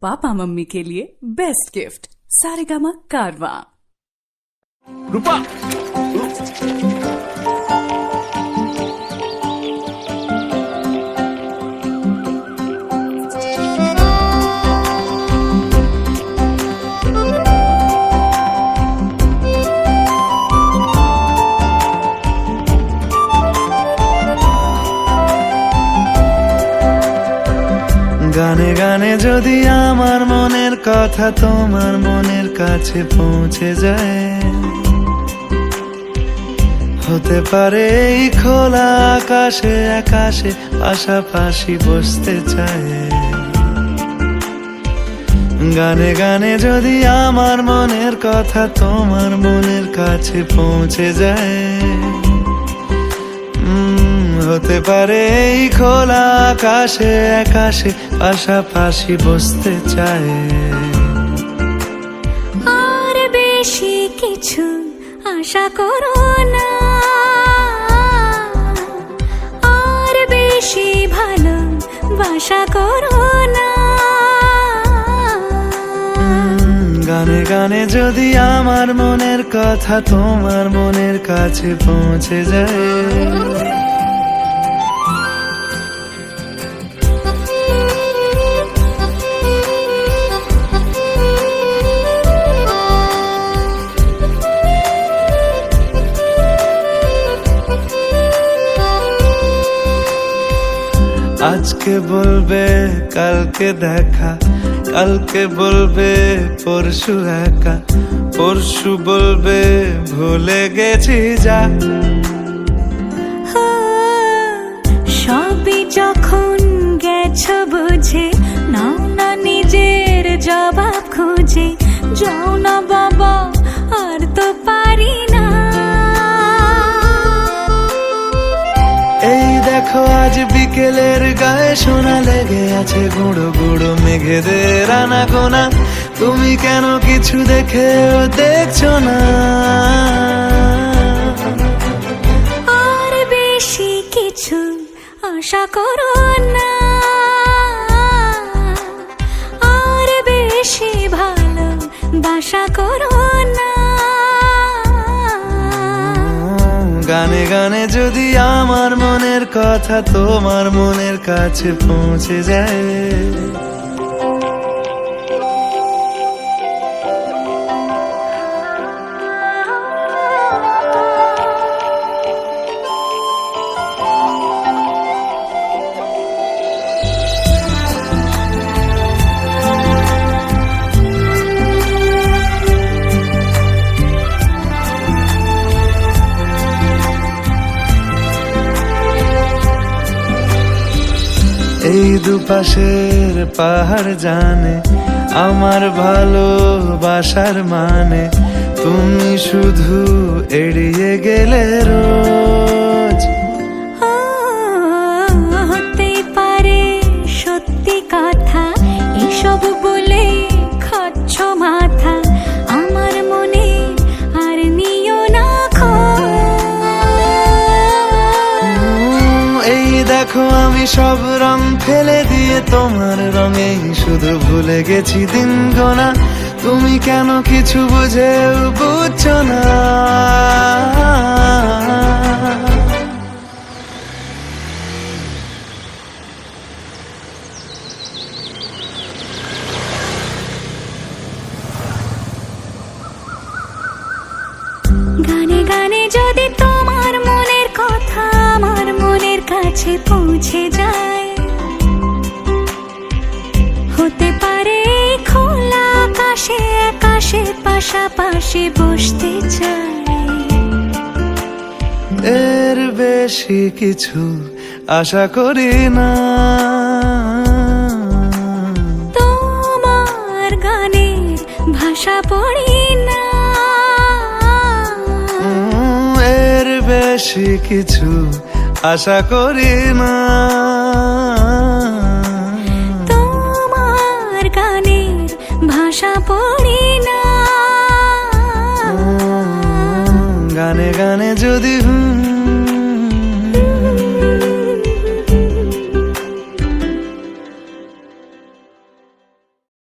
Papa mummy के लिए best gift Saregama कारवां। रूपा গানে গানে যদি আমার মনের কথা তোমার মনের কাছে পৌঁছে যায়, হতে পারে এই খোলা আকাশে আকাশে পাশাপাশি বসতে চায়। গানে গানে যদি আমার মনের কথা তোমার মনের কাছে পৌঁছে যায়, হতে পারে এই খোলা আকাশে আকাশে পাশাপাশি বসতে চায়। আর বেশি কিছু আশা করো না, আর বেশি ভালোবাসা করো না। গানে গানে যদি আমার মনের কথা তোমার মনের কাছে পৌঁছে যায়, আজকে বলবে কালকে দেখা, কালকে বলবে পরশু একা, পরশু বলবে ভুলে গেছি যা। সবই যখন গেছো বুঝে, নাও না নিজের জবাব খুঁজে। যাও না বাবা, আর তো পারি না। এই দেখো আজ বিকেলের গায়ে সোনা লেগে আছে গুঁড়ো গুঁড়ো মেঘেদের আনাগোনা। তুমি কেন কিছু দেখেও দেখছো না? আর বেশি কিছু আশা করো না, আর বেশি ভালোবাসা করো না। গানে গানে যদি আমার মনের কথা তোমার মনের কাছে পৌঁছে যায়, এই দুপাশের পাহাড় জানে আমার ভালোবাসার মানে। তুমি শুধু এড়িয়ে গেলে রোজ। হতে পারে সত্যি কথা, এসব বলে খাচ্ছ মাথা। আমার মনে আর নিও না এই দেখো আমি সব রং ফেলে দিয়ে তোমার রঙে শুধু ভুলে গেছি দিন গোনা। তুমি কেন কিছু বুঝেও বুঝছো না? গানে গানে যদি তোমার মনের কথা আমার মনের কাছে পৌঁছে যায়, হতে পারে খোলা আকাশে আকাশে পাশাপাশি বসতে চায়। এর বেশি কিছু আশা করি না। তোমার গানের ভাষা পড়ি না, এর বেশি কিছু আশা করি না। তোমার গানের ভাষা পড়ি না। গানে গানে যদি